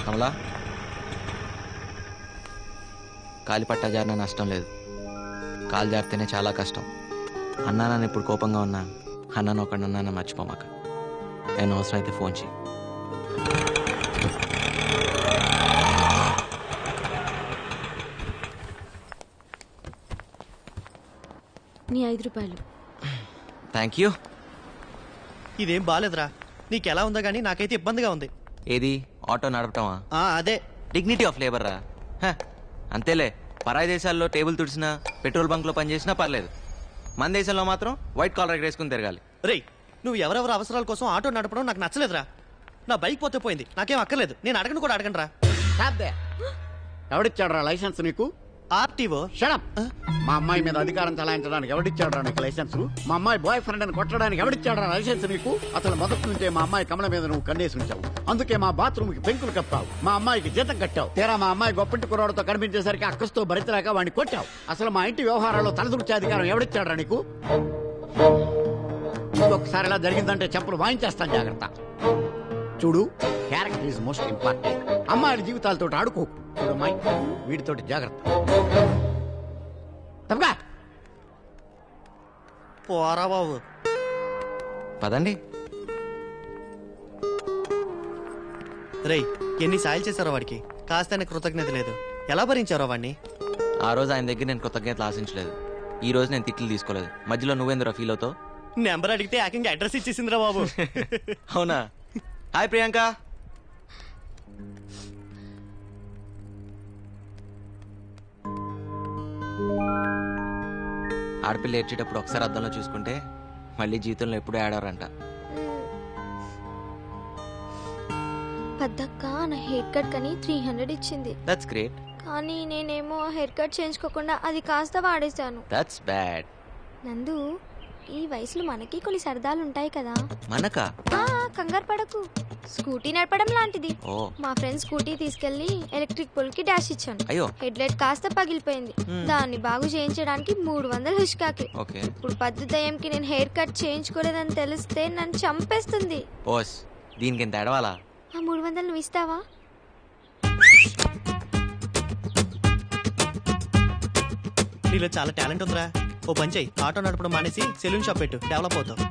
కమలా, కాలి పట్టా జారిన నష్టం లేదు, కాలు జారితేనే చాలా కష్టం. అన్నా నన్ను ఇప్పుడు కోపంగా ఉన్నా, అన్నాను ఒకడన్నా మర్చిపోమాక. నేను అవసరం అయితే ఫోన్ చేయి. నీ 5 రూపాయలు. Thank you. ఇదేం బాలేదురా, నీకెలా ఉందో గానీ నాకైతే ఇబ్బందిగా ఉంది. ఏది ఆటో నడపటమా? అదే డిగ్నిటీ ఆఫ్ లేబర్ రా. అంతేలే, పరాయి దేశాల్లో టేబుల్ తుడిసినా పెట్రోల్ బంక్ లో పనిచేసినా పర్లేదు, మన దేశంలో మాత్రం వైట్ కాలర్ వేసుకుని తిరగాలి. రేయ్, నువ్వు ఎవరెవరి అవసరాల కోసం ఆటో నడపడం నాకు నచ్చలేదురా. నా బైక్ పోతే పోయింది, నాకేం అక్కర్లేదు, నేను అడగను కూడా అడగను రా. ఎవడిచ్చాడు రా లైసెన్స్ నీకు? ఆర్టీఓ. షడప్. మా అమ్మాయి మీద అధికారం చలాయించడానికి ఎవడిచ్చాడు రా నీకు లైసెన్స్? మా అమ్మాయి బాయ్ ఫ్రెండ్ అని కొట్టడానికి ఎవడిచ్చాడు రా లైసెన్స్ నీకు? అసలు మొదటి నుంచే మా అమ్మాయి కమల మీద నువ్వు కన్నేసి ఉంచావు, అందుకే మా బాత్రూమ్ కి పెంకులు కప్పావు, మా అమ్మాయికి జీతం కట్టావు. తీరా మా అమ్మాయి గొప్పంటి కుర్రాడితో కనిపించేసరికి అక్కస్తో భరితలేక వాడిని కొట్టావు. అసలు మా ఇంటి వ్యవహారాల్లో తలదూర్చే అధికారం ఎవడిచ్చాడు రా నీకు? ఇంకొకసారి ఇలా జరిగిందంటే చెప్పులు వాయించేస్తాను, జాగ్రత్త. చూడు, క్యారెక్టర్ ఈజ్ మోస్ట్ ఇంపార్టెంట్. అమ్మాయిల జీవితాలతో ఆడుకో. చూడు అమ్మాయి, వీటితోటి జాగ్రత్త. తప్పగా పోరా బాబు. పదండి. రేయ్, ఎన్ని సాయాలు చేశారో వాడికి, కాస్త కృతజ్ఞత లేదు. ఎలా భరించారో వాడిని? ఆ రోజు ఆయన దగ్గర నేను కృతజ్ఞతలు ఆశించలేదు, ఈ రోజు నేను తిట్లు తీసుకోలేదు. మధ్యలో నువ్వేందురా ఫీల్ అవుతావు? నెంబర్ అడిగితే ఏకంగా అడ్రస్ ఇచ్చేసిందిరా బాబు. అవునా? హాయ్ ప్రియాంక. ఆడపిల్ల ఏడ్చేటప్పుడు ఒకసారి అద్దంలో చూసుకుంటే మళ్ళీ జీవితంలో ఎప్పుడూ ఆడారంట. పెద్దక్క నా హెయిర్ కట్ కని 300 ఇచ్చింది. That's great. కానీ నేనేమో హెయిర్ కట్ చేయించుకోకుండా అది కాస్త వాడేశాను. That's bad. నందు, ఈ వయసులో మనకి కొన్ని సరదాలు ఉంటాయి కదా. మనకా? కంగారు పడకు, స్కూటీ నడపడం లాంటిది. మా ఫ్రెండ్ స్కూటీ తీసుకెళ్లి ఎలక్ట్రిక్ పోల్ కి డాష్ ఇచ్చాను. అయ్యో, హెడ్ లైట్ కాస్త పగిలిపోయింది. దాన్ని బాగు చేయించడానికి 300 హుష్కాకి. ఇప్పుడు పద్దు దయ్యంకి నేను హెయిర్ కట్ చేయించుకోలేదని తెలిస్తే నన్ను చంపేస్తుంది. బాస్, దీనికి ఎంత ఎడవాలా? ఆ 300 నువ్వు ఇస్తావా? నీలో చాలా టాలెంట్ ఉందిరా. ఓ పని చెయ్యి, ఆటో నడపడం మానేసి సెలూన్ షాప్ పెట్టు, డెవలప్ అవుతావు.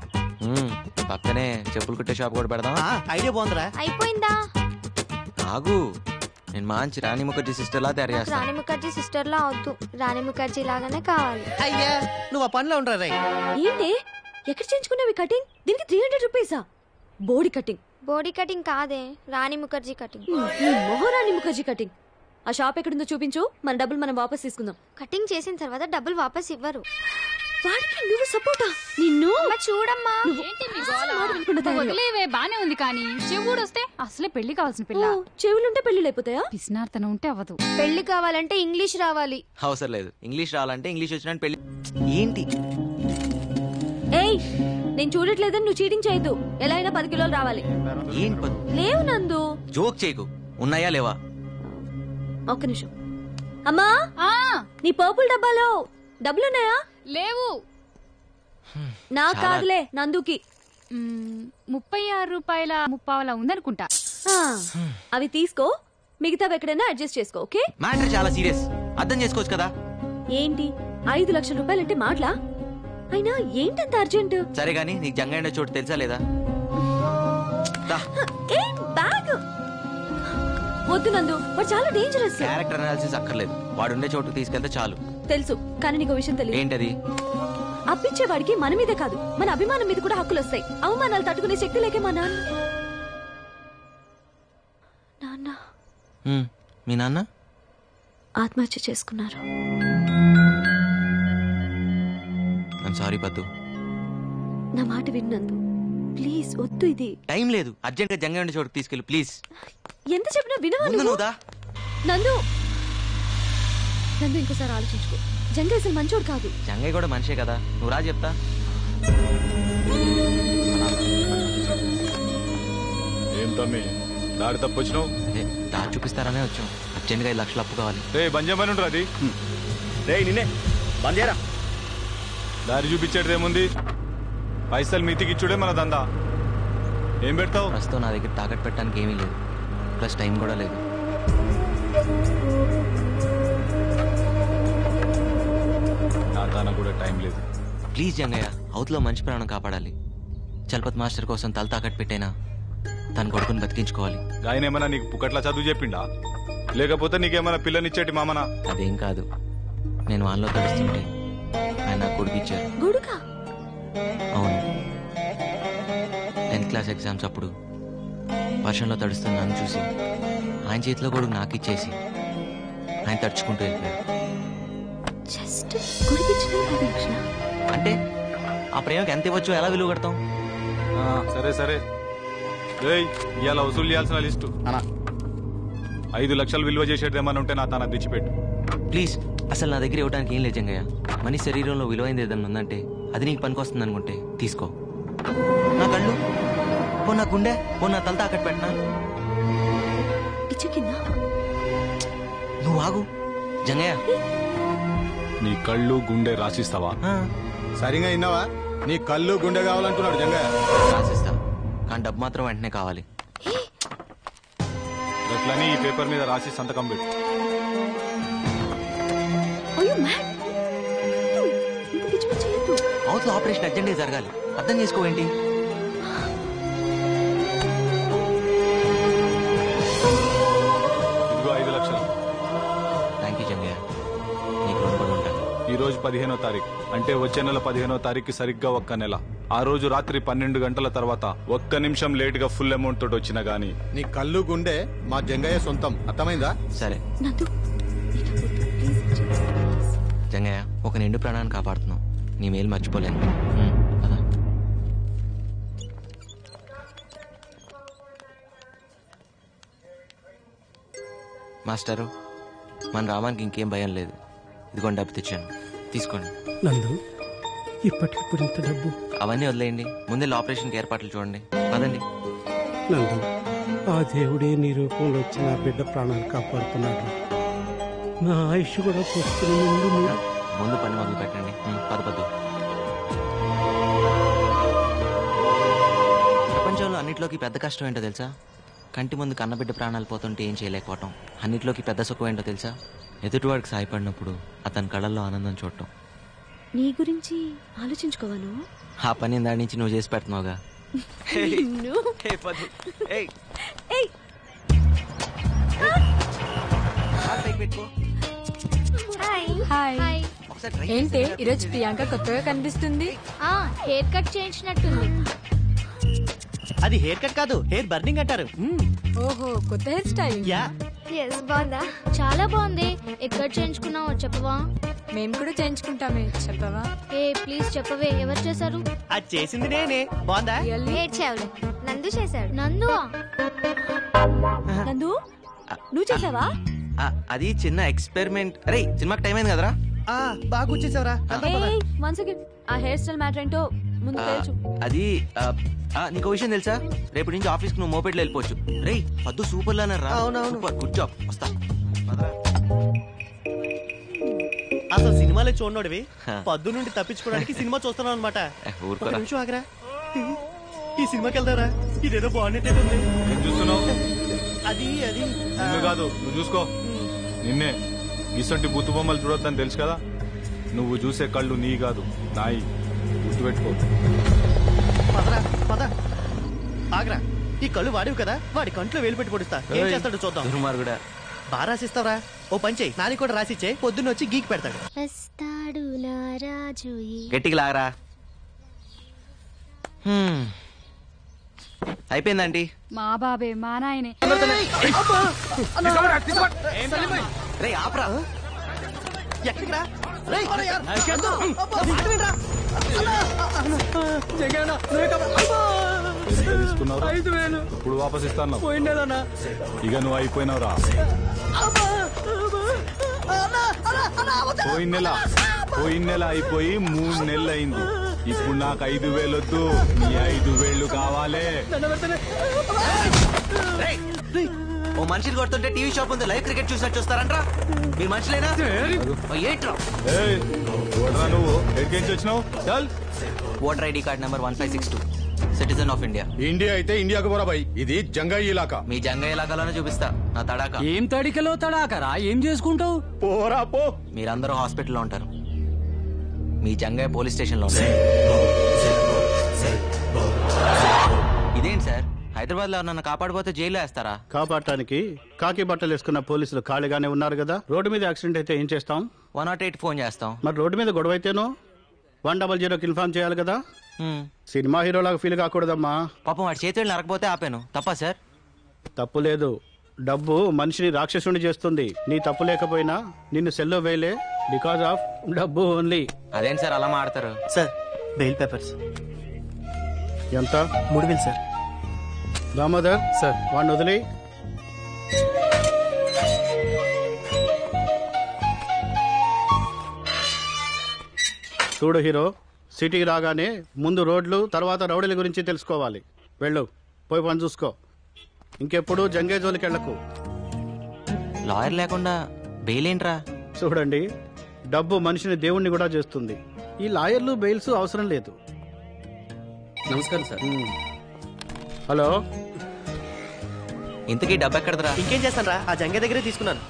పక్కనే చెప్పులు కుట్టే షాప్ కూడా పెడదాం. ఐడియా బాగుందిరా. అయిపోయిందా? ఆగు, నేను మంచి రాణి ముఖర్జీ సిస్టర్ లా తయారు చేస్తాను. రాణి ముఖర్జీ సిస్టర్ లా వద్దు, రాణి ముఖర్జీ లాగానే కావాలి. అయ్యా, నువ్వు ఆ పనిలో ఉండరా. రై, ఏంటి ఎక్కడ చేయించుకున్నావి కటింగ్? దీనికి 300 రూపీసా? బోడీ కటింగ్? బోడీ కటింగ్ కాదే, రాణి ముఖర్జీ కటింగ్. మొహరాణి ముఖర్జీ కటింగ్. ఆ షాప్ ఎక్కడుందో చూపించు, మన డబ్బులు మనం వాపస్ తీసుకుందాం. కటింగ్ చేసిన తర్వాత డబ్బులు వాపస్ ఇవ్వరు. వాడికి నువ్వు సపోర్టా? నిన్ను చూడమ్మా. వదిలేవే, బానే ఉంది, కానీ చెవుడు వస్తే అసలే పెళ్లి కావాల్సిన పిల్ల. చెవులుంటే పెళ్లి అయిపోతాయా? పిసినార్తనం ఉంటే అవ్వదు. పెళ్లి కావాలంటే ఇంగ్లీష్ రావాలి. అవసరం లేదు, ఇంగ్లీష్ రావాలంటే ఇంగ్లీష్ వచ్చినట్టు పెళ్లి. ఏంటి? ఏయ్, నేను చూడట్లేదని నువ్వు చీటింగ్ చేయొద్దు. ఎలా అయినా 10 కిలోలు రావాలి. లేవు నందు. జోక్ చేయకు, ఉన్నాయా లేవా? ఒక్క నిమిషం. అమ్మా, నీ పర్పుల్ డబ్బాలో డబ్బులున్నాయా? లేవు. నా కాదులే, నందుకి. 36 రూపాయల 30 ఉందనుకుంటా. అవి తీసుకో, మిగతావి ఎక్కడైనా అడ్జస్ట్ చేసుకో. ఓకే? మ్యాటర్ చాలా సీరియస్, అర్థం చేసుకోవచ్చు కదా. ఏంటి 5 లక్షల రూపాయలంటే మాటలా? అయినా ఏంటంత అర్జెంట్? సరే గానీ నీకు జంగైన చోటు తెలుసా లేదా? వద్దు నందు, వాడు చాలా డేంజరస్. క్యారెక్టర్ అనాలిసిస్ అక్కర్లేదు, వాడు ఉండే చోటుకు తీసుకెళ్తే చాలు. తెలుసు, కానీ నీకు విషయం తెలియదు. ఏంటది? అప్పించేవాడికి మన మీదే కాదు, మన అభిమానం మీద కూడా హక్కులు వస్తాయి. అవమానాలు తట్టుకునే శక్తి లేకే మా నాన్న. మీ నాన్న ఆత్మహత్య చేసుకున్నారు. సారీ పద్దు. నా మాట విన్నందు, ప్లీజ్ వద్దు. ఇది టైం లేదు, అర్జెంట్ గా జంగ ఉండే చోటుకు తీసుకెళ్ళి ప్లీజ్. ఎంత చెప్పినా వినవా నువ్వు? నందు, నందు ఇంకోసారి ఆలోచించుకో. జంగయ్య అసలు మంచోడు కాదు. జంగయ్య కూడా మనిషే కదా, నువ్వు రా చెప్తా. ఏం తమ్మి దారి తప్పు వచ్చినావు? దారి చూపిస్తారనే వచ్చాం, అర్జెంట్ గా 5 లక్షలు అప్పు కావాలి. బంద్ చేయమని ఉంటారు. అది నిన్నే బంద్ చేయరా. దారి చూపించేది ఏముంది, పైసలు మీతికి ఇచ్చుడే మన దందా. ఏం పెడతావు? ప్రస్తుతం నా దగ్గర తాకట్టు పెట్టడానికి ఏమీ లేదు, ప్లస్ టైం కూడా లేదు. నా దాన కూడా టైం లేదు. ప్లీజ్ జంగయ్య, అవతలో మంచి ప్రాణం కాపాడాలి. చలపతి మాస్టర్ కోసం తల తాకట్టు పెట్టైనా తన కొడుకుని బతికించుకోవాలి. ఆయన ఏమన్నా నీకు పుక్కట్లా చదువు చెప్పిండా, లేకపోతే నీకేమైనా పిల్లనిచ్చేటి మామనా? అదేం కాదు, నేను వాళ్ళలో తడుస్తుంటే ఆయన నాకు కొడుకు ఇచ్చారు. గుడుకా? అవును, 10th క్లాస్ ఎగ్జామ్స్ అప్పుడు వర్షంలో తడుస్తున్న నన్ను చూసి ఆయన చేతిలో కొడుకు నాకు ఇచ్చేసి ఆయన తడుచుకుంటూ వెళ్ళిపోయారు. జస్ట్ గుడికిచ్చిన 10 లక్షలా? అంటే ఆ ప్రేమకి ఎంత ఇవ్వచ్చు, ఎలా విలువ కడతాం? సరే సరే, ఇవాళ వసూలు చేయాల్సిన లిస్టు 5 లక్షలు విలువ చేసేదేమన్నా ఉంటే నా తన తెచ్చిపెట్టు. ప్లీజ్, అసలు నా దగ్గర ఇవ్వడానికి ఏం లేదు జంగయ్య. మనిషి శరీరంలో విలువైంది ఏదన్నా ఉందంటే అది నీకు పనికొస్తుంది అనుకుంటే తీసుకో. నా కళ్ళు పో, నా గుండె పో, నా తల తాకట్టు పెట్టినా. నువ్వు ఆగు జంగయ్య. నీ కళ్ళు గుండె రాసిస్తావా? సరిగా విన్నావా? నీ కళ్ళు గుండె కావాలంటున్నాడు జంగయ్య. రాసిస్తా, కానీ డబ్బు మాత్రం వెంటనే కావాలి. అట్లని ఈ పేపర్ మీద రాసి సంతకం పెట్టు. అవతల ఆపరేషన్ అర్జెంట్గా జరగాలి, అర్థం చేసుకోవేంటి? ఇదిగో 5 లక్షలు. థ్యాంక్ యూ జంగయ్య, నీకు రుణపడి ఉంటాను. ఈ రోజు 15వ తారీఖు, అంటే వచ్చే నెల 15వ తారీఖు సరిగ్గా ఒక్క నెల. ఆ రోజు రాత్రి 12 గంటల తర్వాత ఒక్క నిమిషం లేట్ గా ఫుల్ అమౌంట్ తోటి వచ్చినా గానీ నీ కళ్ళు గుండె మా జంగయ్య సొంతం, అర్థమైందా? సరే జంగయ్య, ఒక నిండు ప్రాణాన్ని కాపాడుతున్నావు, నీ మేలు మర్చిపోలేను. కదా మాస్టరు, మన రామానికి ఇంకేం భయం లేదు. ఇదిగోండి డబ్బు తెచ్చాను, తీసుకోండి. నందు, ఇప్పటికిప్పుడు ఇంత డబ్బు? అవన్నీ వదిలేయండి, ముందే ఆపరేషన్కి ఏర్పాట్లు చూడండి. పదండి. నందు, ఆ దేవుడే నీ రూపంలో వచ్చి నా బిడ్డ ప్రాణాలు కాపాడుతున్నాడు. నా ఆయుష్ కూడా పోస్తుంది. ముందు పని మొదలు పెట్టండి. పద. ప్రపంచంలో అన్నిట్లోకి పెద్ద కష్టం ఏంటో తెలుసా? కంటి ముందు కన్నబిడ్డ ప్రాణాలు పోతుంటే ఏం చేయలేకపోవటం. అన్నిట్లోకి పెద్ద సుఖం ఏంటో తెలుసా? ఎదుటివాడికి సాయపడినప్పుడు అతని కళ్ళల్లో ఆనందం చూడటం. నీ గురించి ఆలోచించుకోవాను. ఆ పని దాని నుంచి నువ్వు చేసి పెడుతున్నావుగా. ఏంటి ఈరోజు ప్రియాంక కొత్తగా కనిపిస్తుంది? హెయిర్ కట్ చేయించినట్టుంది. అది హెయిర్ కట్ కాదు, హెయిర్ బర్నింగ్ అంటారు. ఓహో, కొత్త హెయిర్ స్టైల్. బాగుందా? చాలా బాగుంది. ఎక్కడ చేయించుకున్నావో చెప్పవా? మేము కూడా చేయించుకుంటామే, చెప్పవా? ప్లీజ్ చెప్పవే, ఎవరు చేశారు? అది చేసింది నేనే. బాగుందా? నందు చేశాడు. నందువా? నందు, నువ్వు చేసావా? అది చిన్న ఎక్స్పెరిమెంట్. అరే, సినిమాకి టైం అయింది కదరా. బాగా వచ్చేసావరా. ఆ హెయిర్ స్టైల్ మ్యాటర్ ఏంటో ముందు తెలుసు. అది నీకు విషయం తెలుసా? రేపు నుంచి ఆఫీస్ కి నువ్వు మోపెట్లో వెళ్ళిపోవచ్చు. రే, పద్దు సూపర్ లానర్ రా. Good job. వస్తా. అసలు సినిమాలే చూడనోడివి పద్దు నుండి తప్పించుకోవడానికి సినిమా చూస్తున్నావు అనమాట. నిమిషం ఆగరా, ఈ సినిమాకి వెళ్తారా? ఇదేదో బాగున్నట్టే ఉంది. అది నిన్ను కాదు, నువ్వు చూసుకో. నిన్నే ఇసంటి బుత్తు బొమ్మలు చూడొద్దని తెలుసు కదా. నువ్వు చూసే కళ్ళు నీ కాదు, నాయి. గుర్తుపెట్టుకో. పద ఆగరా, ఈ కళ్ళు వాడివి కదా, వాడి కంట్లో వేలు పెట్టి పొడిస్తా. ఏం చేస్తాడు చూద్దాం. దుర్మార్గుడా, బాగా రాసిస్తావరా? ఓ పంచే, నాది కూడా రాసిచ్చే. పొద్దున్న వచ్చి గీకి పెడతాడు. గట్టిగా లాగరా. అయిపోయిందండి. మా బాబే, మా నాయనే. రే ఆపరా. ఎక్కడికి రా? ఇప్పుడు వాపస్ ఇస్తాను. ఇక నువ్వు అయిపోయినావురా. పోయిన నెల అయిపోయి 3 నెలలు అయింది. ఇప్పుడు నాకు 5,000 వద్దు, నీ 5,000 కావాలి. ఓ మనిషిని కొడుతుంటే టీవీ షాప్ ఉంది, లైవ్ క్రికెట్ చూసినట్టు చూస్తారంట్రా. మీరు మనుషులేనా? ఏంట్రా నువ్వు ఎక్కడికి వచ్చినావు? Voter ID card number 1562. Citizen of India. India అయితే ఇండియాకు పోరా భాయ్, ఇది జంగాయి ఇలాకా. మీ జంగా ఇలాకాలోనే చూపిస్తా నా తడాక. ఏం తడికలో తడాకరా? ఏం చేసుకుంటావు? పోరా పో. మీరందరూ హాస్పిటల్లో ఉంటారు, మీ జంగయ్య పోలీస్ స్టేషన్ లో ఉంటారు. ఇదేంటి సార్, హైదరాబాద్ లో నన్ను కాపాడిపోతే జైల్లో వేస్తారా? కాపాడటానికి కాకి బట్టలు వేసుకున్న పోలీసులు ఖాళీగానే ఉన్నారు కదా. రోడ్డు మీద యాక్సిడెంట్ అయితే ఏం చేస్తాం? 108 ఫోన్ చేస్తాం. మరి రోడ్డు మీద గొడవ అయితేనో 100కి ఇన్ఫార్మ్ చేయాలి కదా. సినిమా హీరోలాగా ఫీల్ కాకూడదమ్మా. పాపం వాడి చేతులు నరకపోతే ఆపాను, తప్పా సార్? తప్పు లేదు, డబ్బు మనిషిని రాక్షసుని చేస్తుంది. నీ తప్పు లేకపోయినా నిన్ను సెల్లో వేయలే, బికాస్ ఆఫ్ డబ్బు ఓన్లీ. అదేంటి సార్ అలా మాడతారు? సార్ బెయిల్ పేపర్స్ ఎంత? 3000 సార్. దామోదర్ సార్, వాడిని వదిలి. చూడు హీరో, సిటీకి రాగానే ముందు రోడ్లు, తర్వాత రౌడీల గురించి తెలుసుకోవాలి. వెళ్ళు, పోయి పని చూసుకో. ఇంకెప్పుడు జంగే జోలికి వెళ్ళకు. లాయర్ లేకుండా బెయిల్ ఏంట్రా? చూడండి, డబ్బు మనిషిని దేవుణ్ణి కూడా చేస్తుంది. ఈ లాయర్లు బెయిల్స్ అవసరం లేదు. నమస్కారం సార్. హలో, ఇంతకీ డబ్బు ఎక్కడదరా? ఇంకేం చేస్తాను రా, ఆ జంగే దగ్గరే తీసుకున్నాను.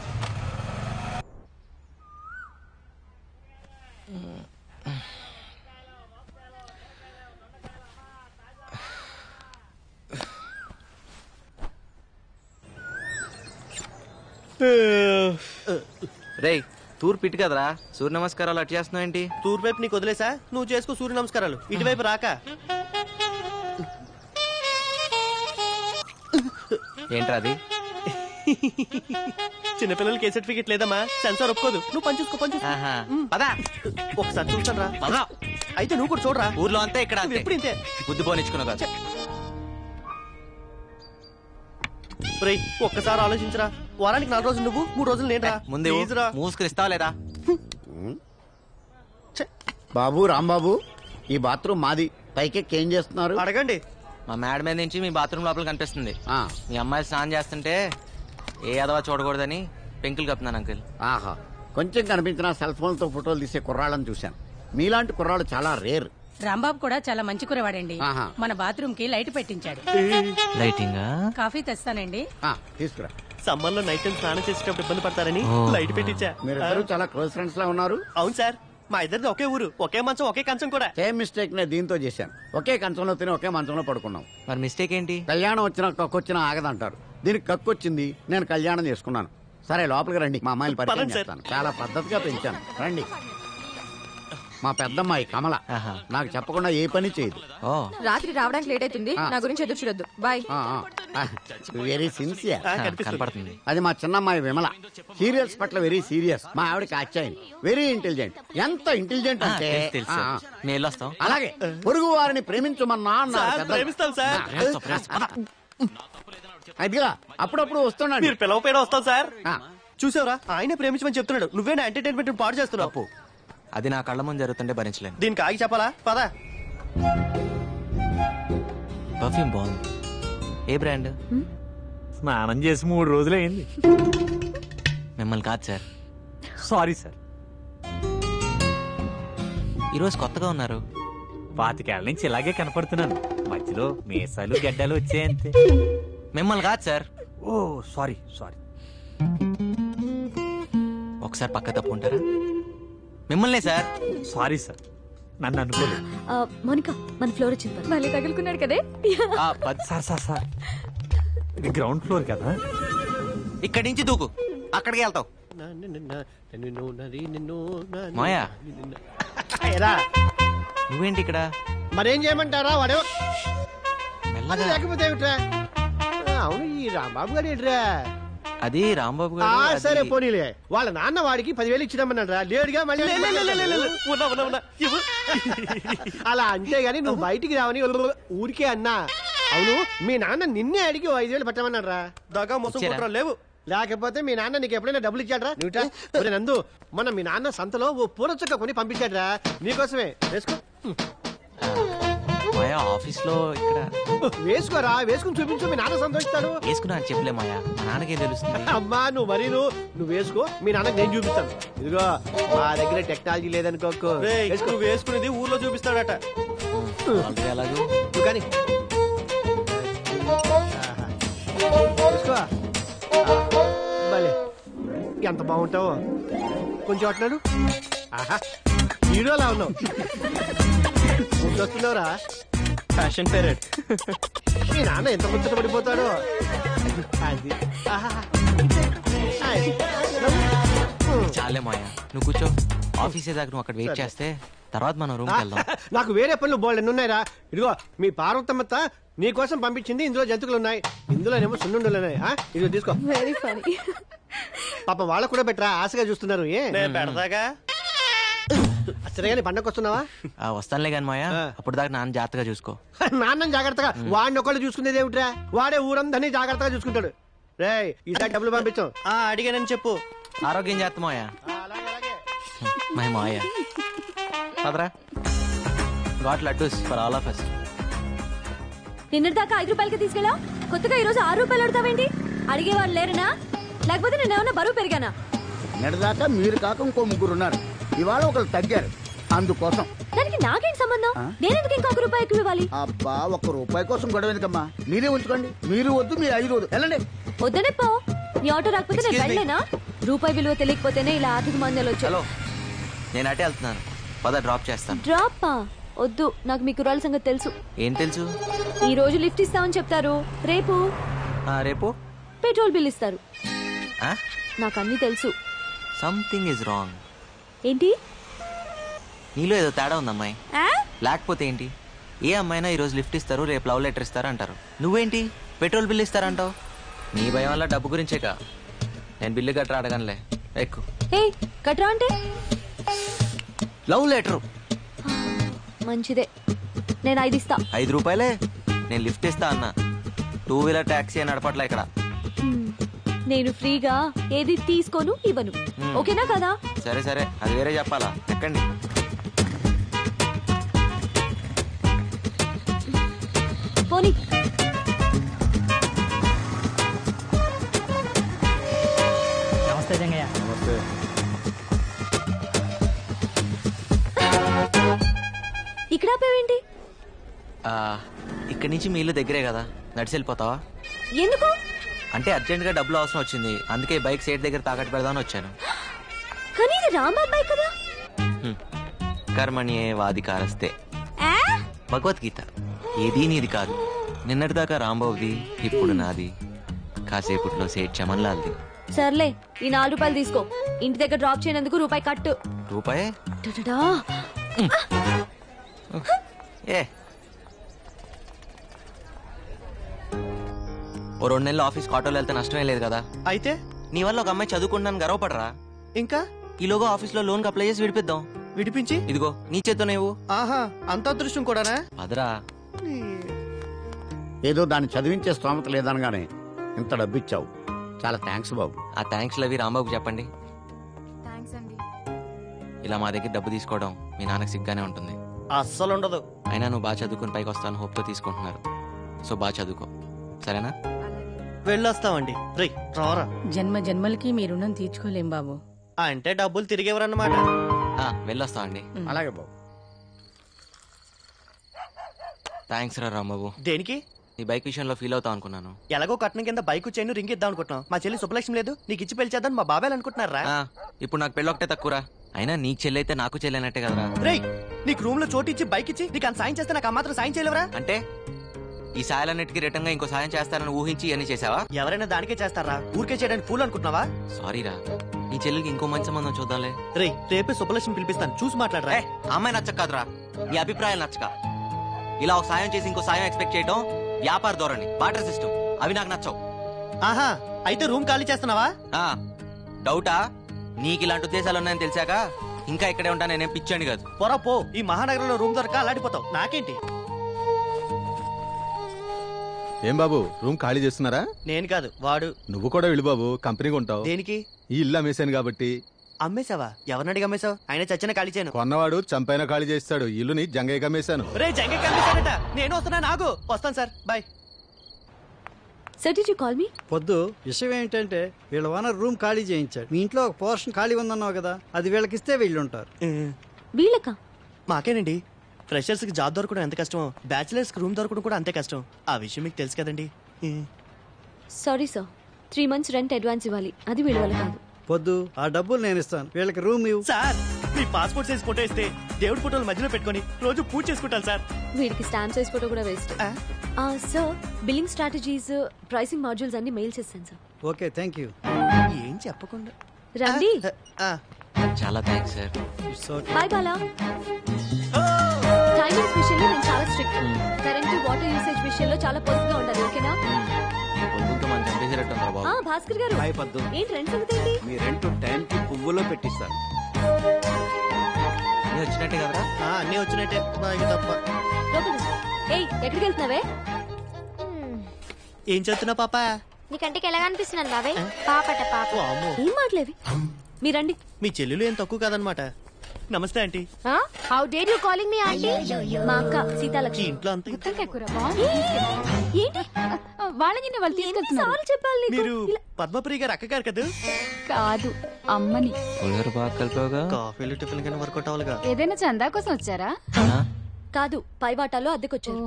రేయ్, తూర్పు ఇటు కదరా, సూర్య నమస్కారాలు అటు చేస్తున్నావు ఏంటి? తూర్పు వైపు నీకు వదిలేసా, నువ్వు చేసుకో సూర్య నమస్కారాలు. ఇటువైపు రాక. ఏంట్రా అది? చిన్నపిల్లలకి ఏ సర్టిఫికెట్ లేదమ్మా, సెన్సార్ ఒప్పుకోదు. నువ్వు పని చూసుకో, పని చూసుకో. ఒకసారి చూస్తాను రా. అయితే నువ్వు కూడా చూడరా. ఊర్లో అంతే, ఇక్కడ ఎప్పుడు ఇంతే. బుద్ధి పోనిచ్చుకున్నావు కదా. ఒక్కసారి ఆలోచించరా. వారానికి 4 రోజులు నువ్వు, 3 రోజులు నేను. ముందు మూసుకునిస్తావా లేదా? బాబు, రాంబాబు, ఈ బాత్రూమ్ మాది. పైకెక్కి ఏం చేస్తున్నారు? అడగండి. మా మేడ మీద నుంచి మీ బాత్రూమ్ లోపల కనిపిస్తుంది. మీ అమ్మాయి స్నానం చేస్తుంటే ఏ అదవా చూడకూడదని పెంకులు కప్పుతున్నాను అంకుల్. ఆహా, కొంచెం కనిపించిన సెల్ ఫోన్ తో ఫోటోలు తీసే కుర్రాళ్ళని చూశాను. మీలాంటి కుర్రాళ్ళు చాలా రేర్. రాంబాబు కూడా చాలా మంచి కురవాడండి. మన బాత్రూమ్ కి లైట్ పెట్టించాడు. లైటింగ్? కాఫీ తెస్తానండి. తీసుకురా. సమ్మర్ లో నైట్ టైం స్నానం చేసేటప్పుడు ఇబ్బంది పడతారని లైట్ పెట్టించా. మీరిద్దరు చాలా క్లోజ్ ఫ్రెండ్స్ లా ఉన్నారు. అవును సార్, మా ఇద్దరిది ఒకే ఊరు, ఒకే మంచం, ఒకే కంచం కూడా. సేమ్ మిస్టేక్ నే దీంతో చేశాను. ఒకే కంచంలో తిని ఒకే మంచంలో పడుకున్నాం. మరి మిస్టేక్ ఏంటి? కళ్యాణం వచ్చినా కక్కొచ్చినా ఆగదంటారు. దీనికి కక్కొచ్చింది, నేను కళ్యాణం చేసుకున్నాను. సరే లోపలికి రండి, మా అమ్మాయిని పరిచయం చేస్తాను. చాలా పద్ధతిగా పెంచాను, రండి. మా పెద్దమ్మాయి కమల, నాకు చెప్పకుండా ఏ పని చేయదు. రాత్రి రావడానికి లేట్ అవుతుంది, నా గురించి ఎదురు చూడొద్దు. బాయ్. Very sincere. కనపడుతుంది. అది మా చిన్నమ్మాయి విమల, సీరియల్స్ పట్ల వెరీ సీరియస్. మా ఆవిడకి అచ్చాయి, వెరీ ఇంటెలిజెంట్. ఎంత ఇంటెలిజెంట్ అంటే అలాగే పొరుగు వారిని ప్రేమించమన్నా అదిగా అప్పుడప్పుడు వస్తున్నాడు. మీరు పిలవపోయినా వస్తాం సార్. చూసావరా, ఆయనే ప్రేమించమని చెప్తున్నాడు, నువ్వేనా ఎంటర్టైన్మెంట్ పాడు చేస్తున్నావు. అది నా కళ్ళ ముందు జరుగుతుంటే భరించలేను. దీనికి ఆగి చెప్పాలా? పదా. పర్ఫ్యూమ్ బాగుంది. ఏ బ్రాండ్? స్నానం చేసి 3 రోజులైంది. మిమ్మల్ని కాదు సార్. Sorry sir. ఈరోజు కొత్తగా ఉన్నారు. 25 ఏళ్ల నుంచి ఇలాగే కనపడుతున్నాను. మధ్యలో మీసాలు గడ్డలు వచ్చాయంతే. మిమ్మల్ని కాదు సార్. ఓ సారీ సారీ. ఒకసారి పక్క తప్పుకుంటారా? మిమ్మల్నే సార్. సారీ సార్, నన్ను అనుకోలేదు. మోనికా, మన ఫ్లోర్ వచ్చింది. మళ్ళీ తగులుకున్నాడు కదే. సార్ ఇది గ్రౌండ్ ఫ్లోర్ కదా. ఇక్కడి నుంచి దూకు, అక్కడికి వెళ్తావు. మాయా, నువ్వేంటి ఇక్కడ? మరేం చేయమంటారా? వాడు లేకపోతే అవును, ఈ రాంబాబు గారు ఏంట్రా? అది రాంబాబు గారు. సరే పోనీలే, వాళ్ళ నాన్న వాడికి 10,000 ఇచ్చినామన్నాడు. లేడుగా మళ్ళీ అలా అంతేగాని నువ్వు బయటికి రావని ఊరికే అన్నా. అవును, మీ నాన్న నిన్నే అడిగి 5,000 పెట్టమన్నాడు రా. దగా మోసం కుట్ర లేవు. లేకపోతే మీ నాన్న నీకు ఎప్పుడైనా డబ్బులు ఇచ్చాడ్రా? నువ్వు నందు, మొన్న మీ నాన్న సంతలో ఓ పూల చుక్క కొని పంపించాడ్రా, నీకోసమే. వేసుకో. మాయా, ఆఫీస్ లో ఇక్కడ వేసుకోరా, వేసుకుని చూపించు, మీ నాన్న సంతోషిస్తాడు. వేసుకున్నా అని చెప్పలే మాయా, నాన్నకే తెలుస్తుంది. అమ్మా నువ్వు మరీ నువ్వు వేసుకో, మీ నాన్నకి నేను చూపిస్తాను. ఇదిగో మా దగ్గర టెక్నాలజీ లేదనుకోకు. నువ్వు వేసుకునేది ఊర్లో చూపిస్తాడట. ఎలాగో కానీ ఎంత బాగుంటావో. కొంచెం అట్నాడు. ఆహా హీరోలా ఉన్నావు. వస్తున్నావురా ఫ్యాషన్ పేరెడ్. మీ నాన్న ఎంత ముచ్చట పడిపోతాడో. అది చాలే మాయా, నువ్వు కూర్చో. ఆఫీసే దాకా నువ్వు అక్కడ వెయిట్ చేస్తే తర్వాత మనం రూమ్కి వెళ్దాం. నాకు వేరే పనులు బోల్డ్ ఎన్ని ఉన్నాయిరా. ఇదిగో మీ పార్వతమ్మత్త నీ కోసం పంపించింది. ఇందులో జంతువులు ఉన్నాయి, ఇందులోనేమో సున్నుండలు ఉన్నాయి. ఇదిగో తీసుకో. Very funny. పాప వాళ్ళకు కూడా బెటరా, ఆశగా చూస్తున్నారు. పెడతాగా. సరేగాని పండగకు వస్తున్నావా? వస్తానులే కానీ మాయా, అప్పుడు దాకా నాన్న జాగ్రత్తగా చూసుకో. నాన్న జాగ్రత్తగా, వాడిని ఒకళ్ళు చూసుకునేది ఏమిట్రా? వాడే ఊరందరినీ జాగ్రత్తగా చూసుకుంటాడు. రే ఈసారి డబ్బులు పంపించాం. అడిగానని చెప్పు. ఆరోగ్యం చేస్తా మాయా. మై మాయా పదరా. Got laddoos for all of us. నిన్నటిదాకా 5 రూపాయలకి తీసుకెళ్ళా, కొత్తగా ఈరోజు 6 రూపాయలు అడుగుతావేంటి? అడిగేవాళ్ళు లేరనా? లేకపోతే నేనేమన్నా బరువు పెరిగానా? నిన్నటిదాకా మీరు కాక ఇంకో 3 ఉన్నారు, ఇవాళ ఒకరు తగ్గారు, అందుకోసం. దానికి నాకేంటి సంబంధం? నేనెందుకు ఇంకా 1 రూపాయి ఎక్కువ ఇవ్వాలి? అబ్బా 1 రూపాయి కోసం గొడవ ఎందుకమ్మా? మీరే ఉంచుకోండి. మీరు వద్దు, మీరు 5 వద్దు. వెళ్ళండి. వద్దనే పో. నీ ఆటో రాకపోతే నేను వెళ్ళలేనా? రూపాయి విలువ తెలియకపోతేనే ఇలా ఆర్థిక మందలు వచ్చాయి. నేను అటే వెళ్తున్నాను, పద డ్రాప్ చేస్తాను. డ్రాపా? వద్దు, నాకు మీ కుర్రాల సంగతి తెలుసు. ఏం తెలుసు? ఈ రోజు లిఫ్ట్ ఇస్తామని చెప్తారు, రేపు పెట్రోల్ బిల్ ఇస్తారు. నాకు అన్ని తెలుసు. Something is wrong. ఏంటి? నీలో ఏదో తేడా ఉంది అమ్మాయి. లేకపోతే ఏంటి? ఏ అమ్మాయినా ఈ రోజు లిఫ్ట్ ఇస్తారు, రేపు లవ్ లెటర్ ఇస్తారు అంటారు. నువ్వేంటి పెట్రోల్ బిల్ ఇస్తారంటావు? నీ భయం వల్ల డబ్బు గురించేగా. నేను బిల్లు కట్టరా అడగనులే, ఎక్కు. కట్రా అంటే లవ్ లెటర్. మంచిదే, నేను 5 ఇస్తా. 5 రూపాయలే? నేను లిఫ్ట్ ఇస్తా అన్నా. 2 వీలర్ టాక్సీ అని నడపట్లే ఇక్కడ. నేను ఫ్రీగా ఏది తీసుకోను, ఇవ్వను. ఓకేనా కదా? సరే సరే, అది వేరే చెప్పాలా. ఎక్కండి. పోనీ. నమస్తే జంగయ్య. నమస్తే. ఇక్కడ ఆపేవేంటి? ఇక్కడి నుంచి మీ ఇల్లు దగ్గరే కదా, నడిచి వెళ్ళిపోతావా? ఎందుకు? అంటే అర్జెంట్ గా డబ్బులు అవసరం వచ్చింది, అందుకే బైక్ సేట్ దగ్గర తాకట్టు పెడదామని వచ్చాను. కానీ ఇది రాంబాబు బైక్ కదా. కర్మణ్యే వాధికారస్తే. భగవద్గీత. ఏదీ నీది కాదు. నిన్నటిదాకా రాంబాబుది, ఇప్పుడు నాది, కాసేపుట్లో సేట్ చమన్లాల్ది. సర్లే, ఈ 4 రూపాయలు తీసుకో. ఇంటి దగ్గర డ్రాప్ చేయనందుకు రూపాయి కట్టు. రూపాయే? ఏ ఓ 2 నెలలు ఆఫీస్ ఆటోలో వెళ్తే నష్టమే లేదు కదా. అయితే నీ వల్ల ఒక అమ్మాయి చదువుకుంటాను గర్వపడరా? ఇంకా ఈలోగా ఆఫీస్ లో లోన్ అప్లై చేసి విడిపిద్దాం. విడిపించి ఇదిగో నీ చేత్తో నువ్వు. ఆహా, అంత అదృష్టం కూడానా? అదరా. ఏదో దాన్ని చదివించే స్తోమత లేదనగానే ఇంత డబ్బిచ్చావు, చాలా థ్యాంక్స్ బాబు. ఆ థ్యాంక్స్ లవి రాంబాబుకి చెప్పండి. ఇలా మా దగ్గర డబ్బు తీసుకోవడం మీ నాన్నకి సిగ్గానే ఉంటుంది. అస్సలు ఉండదు. అయినా నువ్వు బాగా చదువుకుని పైకి వస్తాను హోప్తో తీసుకుంటున్నారు. సో బాగా చదువుకో, సరేనా? వెళ్ళొస్తామండి. రారా. జన్మ జన్మలకి మీ రుణం తీర్చుకోలేం బాబు. అంటే డబ్బులు తిరిగేవరన్నమాట. వెళ్ళొస్తామండి. అలాగే బాబు. థ్యాంక్స్ రా రాంబాబు. దేనికి? నీ బైక్ విషయంలో ఫీల్ అవుతావు అనుకున్నాను. ఎలాగో కట్నం కింద బైక్ చైన్ రింగ్ ఇద్దాం అనుకుంటున్నాం. మా చెల్లి శుభలక్ష్మి లేదు, నీకు ఇచ్చి పెళ్లి చేద్దాం మా బాబాయ్ అనుకుంటున్నారా? ఇప్పుడు నాకు పెళ్ళి ఒకటే తక్కువరా. అయినా నీకు చెల్లి అయితే నాకు చెల్లినట్టే కదరా. రేయ్, నీకు రూమ్ లో చోటు ఇచ్చి బైక్ ఇచ్చి నీకు అంత సాయం చేస్తే నాకు మాత్రం సాయం చేయలేవరా? అంటే ఈ సాయాలన్నిటికీ రిటర్న్ గా ఇంకో సాయం చేస్తారని ఊహించి అని చేసావా? ఎవరైనా దానికే చేస్తారా? ఊరికే చేయడానికి ఫూల్ అనుకుంటున్నావా? సారీరా, నీ చెల్లికి ఇంకో మంచి సంబంధం చూద్దాంలే. రేయ్, రేపే శుభలక్ష్మి పిలిపిస్తాను, చూసి మాట్లాడరా. అమ్మాయి నచ్చక కాదురా, నీ అభిప్రాయాలు నచ్చక. ఇలా ఒక సాయం చేసి ఇంకో సాయం ఎక్స్పెక్ట్ చేయడం వ్యాపార ధోరణి, బాటర్ సిస్టమ్, అవి నాకు నచ్చవు. ఆహా, అయితే రూమ్ ఖాళీ చేస్తున్నావా? డౌటా? నీకు ఇలాంటి ఉద్దేశాలు ఉన్నాయని తెలిసాక ఇంకా ఇక్కడే ఉంటా, నేనేం పిచ్చాను కాదు. పొరా పో, ఈ మహానగరంలో రూమ్ దొరక అలాడిపోతావు. నాకేంటి? ఏం బాబు, రూమ్ ఖాళీ చేస్తున్నారా? నేను కాదు, వాడు. నువ్వు కూడా వెళ్ళి బాబు, కంపెనీకి ఉంటావు. దేనికి? ఈ ఇల్లు అమ్మేశాను కాబట్టి. అమ్మేశావా? ఎవరినడిగి అమ్మేశావు? ఆయన చచ్చిన ఖాళీ చేయను. కొన్నవాడు చంపైన ఖాళీ చేస్తాడు. ఇల్లుని జంగయ్యకి అమ్మేశాను. రే, జంగయ్యకి అమ్మేశాడట. నేను వస్తున్నా, నాగు. వస్తాను sir, bye. Sir, did you call me? పొద్దు విషయం ఏంటంటే వీళ్ళ ఓనర్ రూమ్ ఖాళీ చేయించాడు. మీ ఇంట్లో ఒక పోర్షన్ ఖాళీ ఉందన్నావు కదా, అది వీళ్ళకిస్తే వీళ్ళుంటారు. వీళ్ళకా? మాకేనండి. ఫ్రెషర్స్ కి జాబ్ దొరకడం ఎంత కష్టమో, బ్యాచిలర్స్ కి రూమ్ దొరకడం కూడా అంతే కష్టం. ఆ విషయం మీకు తెలుసు కదండి. Sorry sir, 3 months rent advance ఇవ్వాలి, అది వీళ్ళ వల్ల కాదు. పొద్దు ఆ డబ్బులు నేను ఇస్తాను, వీళ్ళకి రూమ్ ఇవ్వు. సార్ మీ పాస్పోర్ట్ సైజ్ ఫోటో ఇస్తే దేవుడి ఫోటోలు మధ్యలో పెట్టుకొని రోజు పూజ చేసుకుంటాను సార్. వీడికి స్టాంప్ సైజ్ ఫోటో కూడా waste. Sir billing strategies, pricing modules అన్ని మెయిల్ చేస్తాను సార్. Okay, thank you. ఏం చెప్పకుండా రండి. చాలా thanks sir. Bye Bala. Timings విషయంలో నేను చాలా స్ట్రిక్ట్. కరెంట్ వాటర్ యూసేజ్ విషయంలో చాలా పొదుపుగా ఉండాలి. ఓకేనా? భాస్కర్ గారు ఏంటి రెంట్ సంగతి ఏంటి? మీ రెంట్ టైం కి పువ్వులో పెట్టిస్తారు. వచ్చినట్టే కదరా? అన్నీ వచ్చినట్టే, బాగా తప్ప. ఏయ్ ఎక్కడికి వెళ్తున్నావే? ఏం చదువుతున్నా పాప? నీ కంటికి ఎలా అనిపిస్తున్నాను బాబాయ్? పాపట పాప. ఏం మాటలేవి? మీరండి. మీ చెల్లెలు ఏం తక్కువ కాదనమాట. నమస్తే aunty. How dare you calling me aunty? మా అక్క సీతాలక్ష్మి. ఇంట్లో అంత ఏంటి వాళ్ళని వాళ్ళు తీసుకెళ్తున్నారు చెప్పాలి. మీరు పద్మప్రియ గారు అక్క గారు కదా? కాదు, అమ్మని. బాగా కలిపావుగా. కాఫీలు టిఫిన్ కానీ వర్కౌట్ అవ్వాలిగా. ఏదైనా చందా కోసం వచ్చారా? కాదు, పైవాటాలో అద్దెకొచ్చారు.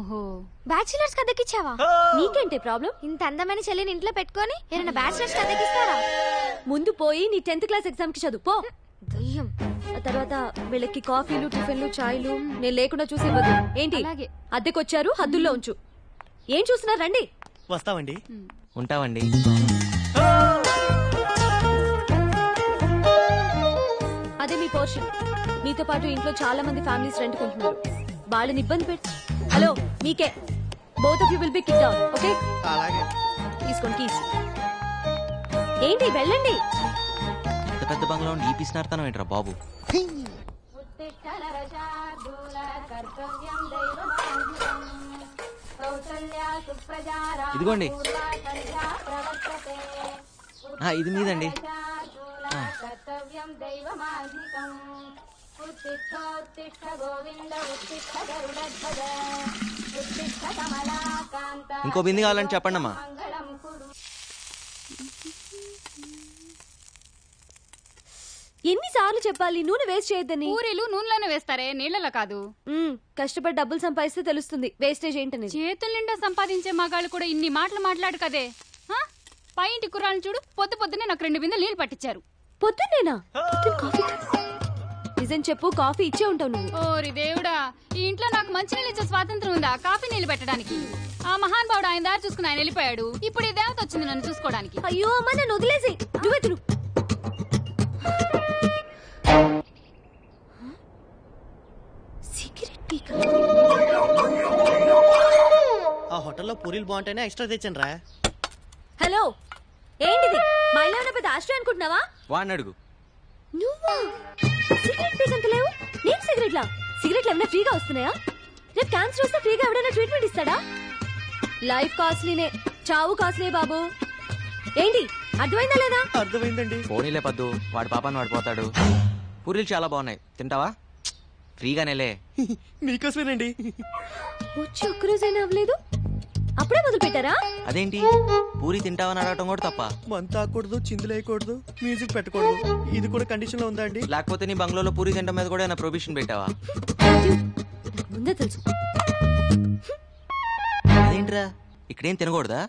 బ్యాచిలర్స్ కి అద్దెకిచ్చావా? నీకేంటి ప్రాబ్లం? ఇంత అందమైన చెల్లిని ఇంట్లో పెట్టుకొని ఏమైనా బ్యాచిలర్స్ కి అద్దెకిస్తారా? ముందు పోయి నీ 10th క్లాస్ ఎగ్జామ్ కి చదువు పో. దయ్యం. తర్వాత వీళ్ళకి కాఫీలు టిఫిన్లు చాయ్లు నేను లేకుండా చూసి ఇవ్వదు. ఏంటి అద్దెకొచ్చారు, హద్దుల్లో ఉంచు. ఏం చూస్తున్నారు? రండి. వస్తామండి. ఉంటామండి. అదే మీ పోర్షన్. మీతో పాటు ఇంట్లో చాలా మంది ఫ్యామిలీస్ రెంట్ కొంటున్నారు. వాళ్ళని ఇబ్బంది పెట్టి. హలో, మీకే. Both of you will be kicked out. Okay? అలాగే. తీసుకోండి కీస్. ఏంటి వెళ్ళండి. పెద్ద పెద్ద బంగ్లా ఉండి ఈ పిసినార్తనం ఏంట్రా బాబు? ఇదిగోండి. ఇది మీదండి. ఇంకో బింది కావాలని చెప్పండి అమ్మా. ఎన్నిసార్లు చెప్పాలి నూనె వేస్ట్ చేయొద్దని? పూరీలు నూనెలోనే వేస్తారే, నీళ్ళలో కాదు. కష్టపడి డబ్బులు సంపాదిస్తే తెలుస్తుంది వేస్టేజ్ ఏంటని. చేతుల నిండా సంపాదించే మగాళ్ళు కూడా ఇన్ని మాటలు మాట్లాడు కదే. పై ఇంటి కుర్రాలను చూడు, పొద్దునే నాకు 2 బిందెలు నీళ్లు పట్టించారు. పొద్దున్నేనా? నిజం చెప్పు, కాఫీ ఇచ్చే ఉంటావు నువ్వు. ఓరి దేవుడా, ఈ ఇంట్లో నాకు మంచి నీళ్ళు ఇచ్చే స్వాతంత్రం ఉందా కాఫీ నీళ్లు పెట్టడానికి? ఆ మహాన్ బావుడు ఆయన దారి చూసుకుని ఆయన వెళ్ళిపోయాడు. ఇప్పుడు ఈ దేవత వచ్చింది నన్ను చూసుకోవడానికి. అయ్యో అమ్మ, నన్ను వదిలేసి నువ్వెతులు. ఆ హోటల్లో పూరీలు బాగుంటేనే ఎక్స్ట్రా తెచ్చాను రా. హలో, ఏంటిది? మా ఇల్లు ఏమైనా పెద్ద ఆశ్రయం అనుకుంటున్నావా? వాడిని అడుగు. నువ్వా? సిగరెట్ పీస్ లేవు. నేను సిగరెట్లా? సిగరెట్లు ఏమైనా ఫ్రీగా వస్తున్నాయా? రేపు క్యాన్సర్ వస్తే ఫ్రీగా ఎవడైనా ట్రీట్మెంట్ ఇస్తాడా? లైఫ్ కాస్ట్లీనే, చావు కాస్ట్లీ బాబు. ఏంటి అర్థమైందా లేదా? అర్థమైందండి. పోనీలే పద్దు, వాడి పాపాన్ని వాడు పోతాడు. పూరీలు చాలా బాగున్నాయి, తింటావా? ఫ్రీగానేలే. మీకోసమేనండి. వచ్చి ఒక్కరోజైనా అవ్వలేదు, అప్పుడే మొదలు పెట్టారా? అదేంటి పూరి తింటావని అడగటం కూడా తప్ప? మంతాకూడదు, చిందులేయకూడదు, మ్యూజిక్ పెట్టకూడదు, ఇది కూడా కండిషన్ లో ఉందా అండి? లేకపోతే నీ బంగ్లాలో పూరి తింటం మీద కూడా ప్రొబిషన్ పెట్టావా? ముందే తెలుసు. అదేంట్రా, ఇక్కడేం తినకూడదా?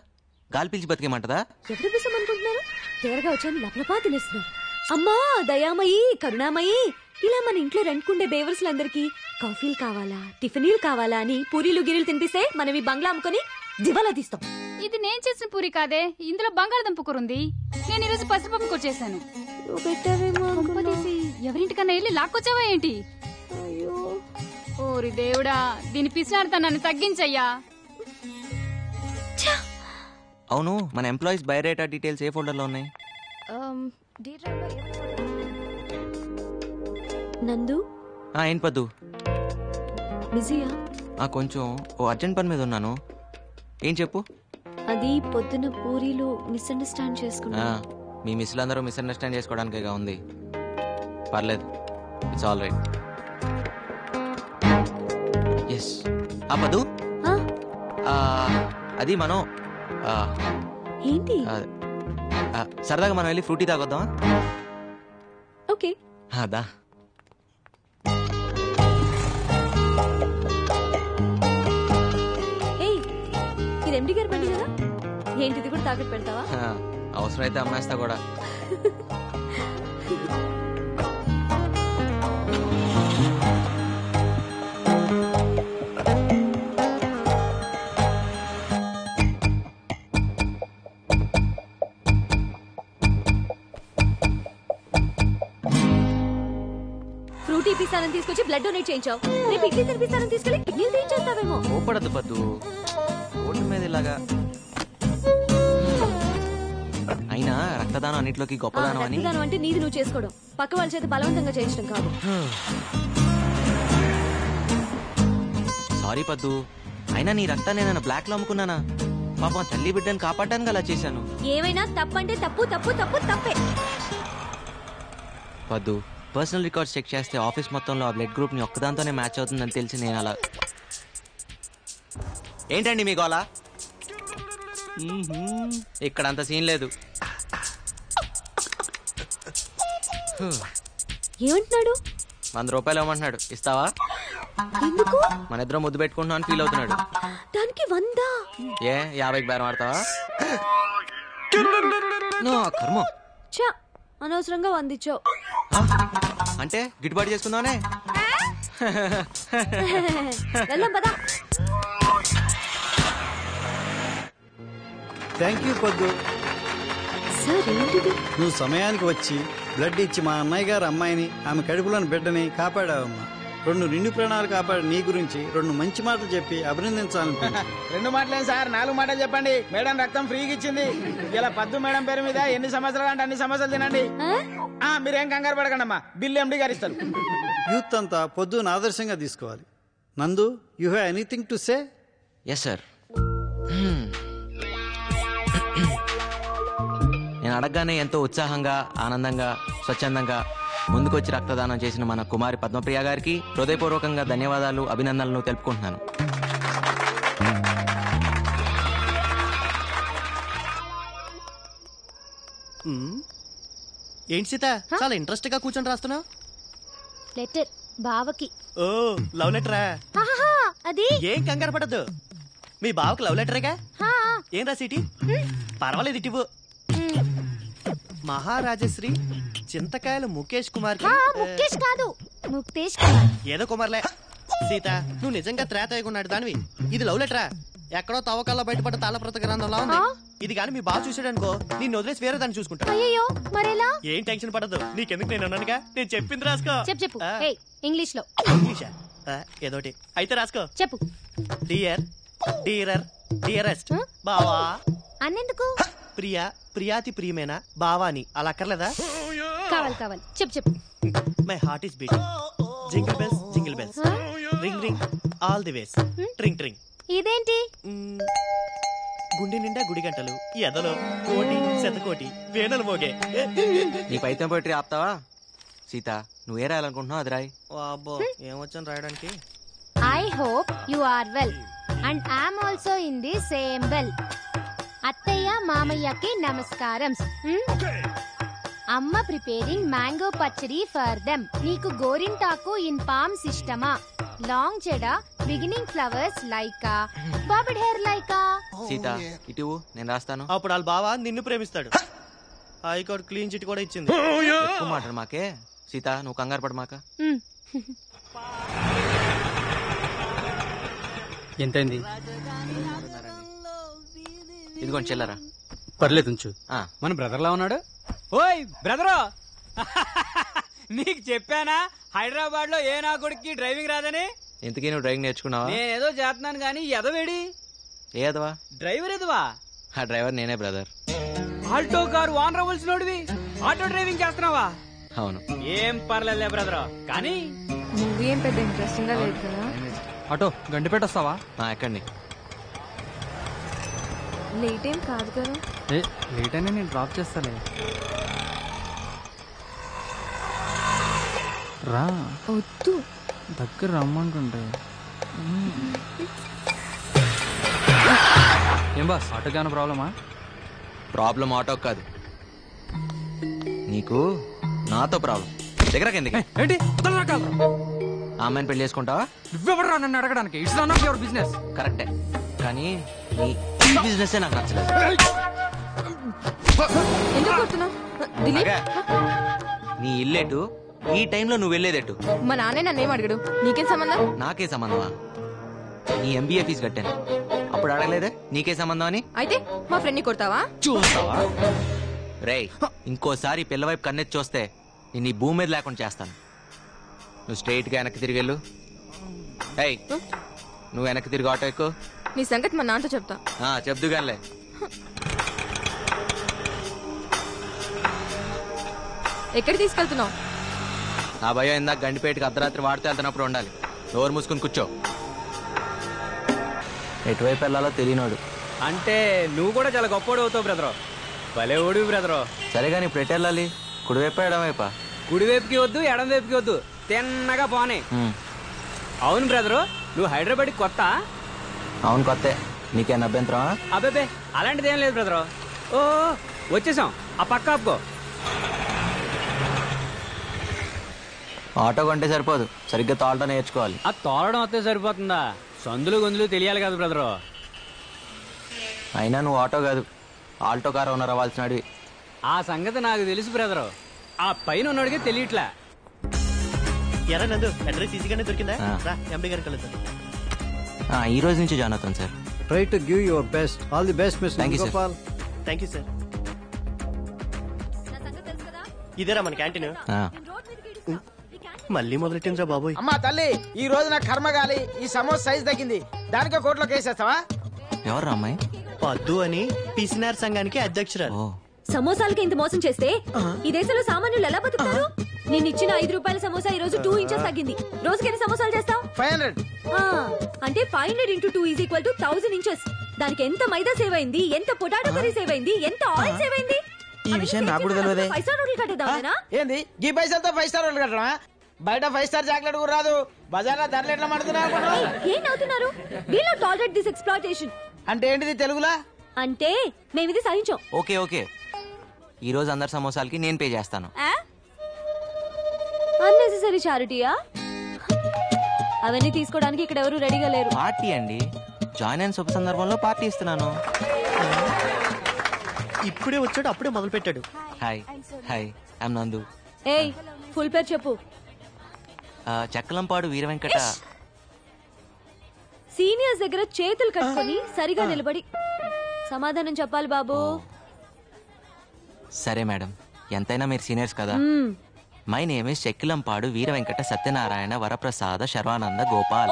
గాలి పీల్చి బతికేమంటదా? ఎవరి కోసం అనుకుంటున్నారు? తేరగా వచ్చాను లపలపా తినేస్తున్నారు. అమ్మా దయామయి, కరుణామయి, ఇలా మన ఇంట్లో రెంట్కుండే బేవర్స్లందరికీ కాఫీలు కావాలా, టిఫినీలు కావాలా అని పూరీలు గిరీలు తినిపిస్తే మనం ఈ బంగ్లా అమ్ముకొని దివాలా తీస్తాం. ఇది నేను చేసిన పూరి కాదే, ఇందులో బంగాళదుంప కూర ఉంది. నేను ఈరోజు పసిపప్పు కూర చేశాను. ఎవరింటికన్నా వెళ్ళి లాక్కొచ్చావా ఏంటి? ఓరి దేవుడా, దీని పిసినారుతా నన్ను తగ్గించయ్యా. అవును, మన ఎంప్లాయీస్ బయోడేటా డీటెయిల్స్ ఏ ఫోల్డర్ లో ఉన్నాయి? నందు. ఏంటి పద్దు? బిజీయా? కొంచెం అర్జెంట్ పని మీద ఉన్నాను. ఏం చెప్పు. అది పొద్దున పూరీలు మిస్అండర్స్టాండ్ చేసుకున్నా. మీ మిస్లందరూ మిస్అండర్స్టాండ్ చేసుకోవడానికేగా ఉంది. పర్లేదు, ఇట్స్ ఆల్ రైట్. ఎస్. పద్దు, అది మనం ఏంటి సరదాగా మనం వెళ్ళి ఫ్రూటీ తాగొద్దామా? ఓకే. అదా ఇది ఎండి గారి బండి కదా, ఏంటిది కూడా తాకట్టు పెడతావా? అవసరం అయితే అమ్మేస్తా కూడా. ఫ్రూటీ పిస్తానని తీసుకొచ్చి బ్లడ్ డొనేట్ చేయించావు. రేపు ఇడ్లీ తినిపిస్తానని తీసుకెళ్లి కిడ్నీలు తీయించేస్తావేమో. ఓపడద్దు పద్దు, ఓటు మీద ఇలాగా. అయినా రక్తదానం అన్నిట్లోకి గొప్పదానం అని. రక్తదానం అంటే నీది నువ్వు చేసుకోవడం, పక్క వాళ్ళ చేత బలవంతంగా చేయించడం కాదు. సారీ పద్దు, అయినా నీ రక్తాన్ని నేను బ్లాక్ లో అమ్ముకున్నానా? పాపం తల్లి బిడ్డను కాపాడడానికి అలా చేశాను. ఏమైనా తప్పంటే తప్పు తప్పు తప్పు తప్పే. పద్దు, పర్సనల్ రికార్డ్స్ చెక్ చేస్తే ఆఫీస్ మొత్తంలో ఆ బ్లడ్ గ్రూప్ ని ఒక్కదాంతోనే మ్యాచ్ అవుతుందని తెలిసి నేను అలా. ఏంటండి మీ గోలా? ఇక్కడ అంత సీన్ లేదు. ఏమంటున్నాడు? 100 రూపాయలు ఇవ్వమంటున్నాడు, ఇస్తావా? ఎందుకు? మన ఇద్దరం ముద్దు పెట్టుకుంటున్నాం అని ఫీల్ అవుతున్నాడు. దానికి 100? ఏ 50కి బేరం ఆడతావా? నో కర్మ. చా, అనవసరంగా 100 ఇచ్చావు. అంటే గిట్టుబాటు చేసుకుందామనే. వెళ్దాం పదా. థ్యాంక్ యూ పొద్దు. సార్ ఏంటిది? నువ్వు సమయానికి వచ్చి బ్లడ్ ఇచ్చి మా అన్నయ్య గారు అమ్మాయిని, ఆమె కడుపులోని బిడ్డని కాపాడావమ్మా. 2 నిండు ప్రాణాలు కాపాడి నీ గురించి 2 మంచి మాటలు చెప్పి అభినందించాలనుకుంటున్నా. 2 మాటలేం సార్, 4 మాటలు చెప్పండి. మేడం రక్తం ఫ్రీగా ఇచ్చింది. ఇలా పద్దు మేడం పేరు మీద ఎన్ని సంవత్సరాలు అంటే అన్ని సంవత్సరాలు తినండి. మీరేం కంగారు పడకండి అమ్మా, బిల్లు ఎండి గారు ఇస్తారు. యూత్ అంతా పొద్దున ఆదర్శంగా తీసుకోవాలి. Nandu, you have anything to say? Yes sir. నేను అడగగానే ఎంతో ఉత్సాహంగా, ఆనందంగా, స్వచ్ఛందంగా ముందుకొచ్చి రక్తదానం చేసిన మన కుమారి పద్మప్రియ గారికి హృదయపూర్వకంగా ధన్యవాదాలు, అభినందనలు తెలుపుకుంటున్నాను. ఏంటి సీత, చాలా ఇంట్రెస్ట్ గా కూర్చొని రాస్తున్నావు? లెటర్ బావకి. ఓ, లవ్ లెటరా? అది ఏం కంగారు పడద్దు, మీ బావకి లవ్ లెటరేగా. ఏం రాసిటి? పర్వాలేదు, ఇటివు. మహారాజశ్రీ చింతకాయల ముఖేష్ కుమార్. ముఖేష్ కాదు, ముక్తేష్ కుమార్. ఏదో కుమార్లే. సీత, నువ్వు నిజంగా త్రేతయ్యకున్నాడు దానివి. ఇది లవ్ లెటరా? ఎక్కడో తవ్వకాల్లో బయటపడ్డ తాళప్రత గ్రంథంలో ఉంది. ఇది కానీ మీ బావ చూసాడనుకో, నిన్ను వదిలేసి వేరే దాన్ని చూసుకుంటా. అయ్యో మరెలా? ఏం టెన్షన్ పడదు, నీకెందుకు, నేను అన్నానుగా. నేను చెప్పింది రాసుకో. చెప్పు. ఇంగ్లీష్ లో. ఇంగ్లీషా? ఏదోటి అయితే రాసుకో. చెప్పు. డియర్, డీరర్, డియరెస్ట్ బావా. అన్నెందుకు? ప్రియా, ప్రియాతి ప్రియమేనా బావాని, అలా అక్కర్లేదా? కావాలి. చెప్పు. My heart is beating. Jingle bells, jingle bells, ring ring all the ways, ట్రింగ్ ట్రింగ్. ఇదేంటి? గుండె నిండా గుడి గంటలు, ఎదలో కోటి శతకోటి వేణలు మోగే. నీ పైతం పోయిటరీ ఆపుతావా? సీత, నువ్వే రాయాలనుకుంటున్నావు అది రాయి. అబ్బో, ఏమొచ్చాను రాయడానికి. I hope you are well and I'm also in the same well. అత్తయ్య మామయ్యకి నమస్కారం. అమ్మ ప్రిపేరింగ్ మ్యాంగో పచ్చడి ఫర్ దెమ్. నీకు గోరింటాకు ఇన్ పామ్స్ ఇష్టమా? లాంగ్ చెడ beginning flowers like a, bobbed hair like a. Sita, ఇటు నేను రాస్తాను. అప్పుడు వాళ్ళ బావ నిన్ను ప్రేమిస్తాడు. హైకోర్టు క్లీన్ చిట్ కూడా ఇచ్చింది. ఎక్కువ మాట్లాడు మాకే. సీత, నువ్వు కంగారు పడు మాక. ఎంతైంది? ఇదిగోండి చిల్లరా. పర్లేదు ఉంచు. మన బ్రదర్ లా ఉన్నాడు. ఓయ్ బ్రదరు, నీకు చెప్పానా హైదరాబాద్ లో ఏ నా కొడుక్కి డ్రైవింగ్ రాదని? ఇంతకీ నువ్వు డ్రైవింగ్ నేర్చుకున్నావా? నేనేదో చేస్తున్నాను గానీ ఎదవేడి. ఏ ఎదవా? డ్రైవర్ ఎదవా? ఆ డ్రైవర్ నేనే బ్రదర్. ఆల్టో కారు ఓనర్ అవ్వాల్సినోడివి ఆటో డ్రైవింగ్ చేస్తున్నావా? అవును. ఏం పర్లేదులే బ్రదర్, కానీ మూవీ ఏం పెద్ద ఇంట్రెస్టింగ్ గా లేదు కదా. ఆటో గండిపేట వస్తావా? ఎక్కండి. లేట్ ఏం కాదు కదా. లేట్ అయినా నేను డ్రాప్ చేస్తాలే. రా. వద్దు, దగ్గర రమ్మంటుంటే. ఏం బాస్, ఆటోకి ఏమైనా ప్రాబ్లమా? ప్రాబ్లం ఆటో కాదు, నీకు నాతో ప్రాబ్లం. దగ్గరకి ఎందుకు? ఏంటి ఆ అమ్మాయిని పెళ్లి చేసుకుంటావా? నువ్వెవరా నన్ను అడగడానికి? It's not of your business. కరెక్టే, కానీ నీ బిజినెస్ నాకు నచ్చలేదు. నీ ఇల్లేటు, ఈ టైంలో నువ్వు వెళ్ళేదేటు? మా నాన్నే నన్నేం అడగడు, నీకేం సంబంధం? నాకే సంబంధమా? నీ ఎంబీఏ ఫీజు కట్టాను, అప్పుడు అడగలేదే నీకే సంబంధం అని? అయితే మా ఫ్రెండ్ ని కొడతావా? చూస్తావా? రేయ్, ఇంకోసారి పిల్లవైపు కన్నెత్తి చూస్తే నేను ఈ భూమి మీద లేకుండా చేస్తాను. నువ్వు స్ట్రైట్ గా వెనక్కి తిరిగి వెళ్ళు. ఏయ్, నువ్వు వెనక్కి తిరిగి ఆటో ఎక్కు. నీ సంగతి మా నాన్నతో చెప్తా. చెప్దుగానిలే. ఎక్కడ తీసుకెళ్తున్నావు? నా భయం ఇందాక గండిపేటకి అర్ధరాత్రి వాడితే వెళ్తున్నప్పుడు ఉండాలి. డోర్ మూసుకుని కూర్చో. ఎటువైపు వెళ్ళాలో తెలియనోడు అంటే నువ్వు కూడా చాలా గొప్పోడు అవుతావు బ్రదరు. భలే ఓడి బ్రదరు. సరే కానీ ఇప్పుడు ఎటు వెళ్ళాలి? కుడివైపా ఎడమవైపా? కుడివైపుకి వద్దు, ఎడం వైపుకి వద్దు, తిన్నగా పోనే. అవును బ్రదరు, నువ్వు హైదరాబాద్ కొత్త? అవును కొత్తే. నీకేనా అభ్యంతరం? అబ్బాబే అలాంటిది ఏం లేదు బ్రదరు. ఓ వచ్చేసాం, ఆ పక్క ఆపుకో. ఆటో కొంటే సరిపోదు, సరిగ్గా తోలటం నేర్చుకోవాలి. ఆ తోలడం వస్తే సరిపోతుందా? సందులు గొంతులు తెలియాలి కదా బ్రదరు. అయినా నువ్వు ఆటో కాదు, ఆల్టో కార్ ఓనర్ అవ్వాల్సిన అడివి. ఆ సంగతి నాకు తెలుసు బ్రదరు, ఆ పైన ఉన్నోడికి తెలియట్లే. ఎరా నందు, అడ్రస్ ఈజీగానే దొరికిందా? రా, ఎండి గారికి కలుద్దాం. ఈ రోజు నుంచి జాయిన్ అవుతాను sir. Try to give your best. All the best mister Gopal. Thank you sir. ఇదేరా మన క్యాంటీన్. మళ్ళీ మొదలెట్టిందిరా బాబోయ్. అమ్మా తల్లి, ఈ రోజు నా కర్మగాలి, ఈ సమోసా సైజ్ తగ్గింది, దానికే కోర్టులో కేసేస్తావా? ఎవరు అమ్మాయి? పద్దు అని పిసినార్ సంఘానికి అధ్యక్షురాలు. సమోసాలకి ఇంత మోసం చేస్తే ఈ దేశంలో సామాన్యులు ఎలా బతుకుతారు? నేను ఇచ్చిన 5 రూపాయల సమోసా ఈ రోజు 2 ఇంచెస్ తగ్గింది. రోజుకి ఎన్ని సమోసాలు చేస్తావు? 500. అంటే 500 into 2 is equal to 1000 inches. దానికి ఎంత మైదా సేవ్ అయింది, ఎంత పొటాటో కర్రీ సేవ్ అయింది, ఎంత ఆయిల్ సేవ్ అయింది. ఈ విషయం నాకు కూడా తెలియదే. 5 స్టార్ హోటల్ కట్టేద్దామేనా? ఏంది ఈ పైసలతో 5 స్టార్ హోటల్ కట్టడమా? బయట 5 స్టార్ చాక్లెట్ కూడా రాదు, బజార్లో ధరలు ఎట్లా మడుతున్నారు? ఏం నవ్వుతున్నారు? We'll not tolerate this exploitation. అంటే ఏంటిది తెలుగులా? అంటే మేము ఇది సహించాం. ఓకే ఓకే, ఈ రోజు అందరి సమోసాలకి నేను పే చేస్తాను. అన్నెసెసరీ చారిటీయా? అవన్నీ తీసుకోవడానికి ఇక్కడ ఎవరు రెడీగా లేరు. పార్టీ అండి, జాయిన్ అయిన శుభ సందర్భంలో పార్టీ ఇస్తున్నాను. ఇప్పుడే వచ్చాడు, అప్పుడే మొదలు పెట్టాడు. హాయ్ హాయ్, ఐమ్ నందు. ఏయ్, ఫుల్ పేరు చెప్పు. చక్కలంపాడు వీర వెంకట. సీనియర్స్ దగ్గర చేతులు కట్టుకొని సరిగా నిలబడి సమాధానం చెప్పాలి బాబు. సరే మేడం, ఎంతైనా మీరు సీనియర్స్ కదా. My name is Chekkilampadu Veera Venkata Satyanarayana Varaprasada Sharwananda Gopal.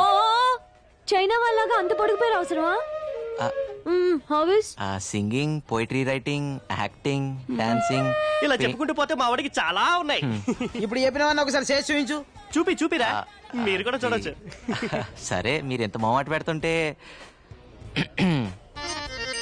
China వాళ్ళగా అంత పొడుగు పేరు అవసరమా? Singing, poetry writing, acting, dancing, ఇలా చెప్పుకుంటూ పోతే మా వాడికి చాలా ఉన్నాయి. ఇప్పుడు చెప్పినవన్నీ ఒకసారి చేసి చూపించు. చూపిరా, మీరు కూడా చూడొచ్చు. సరే, మీరు ఎంత మొహమాట పెడుతుంటే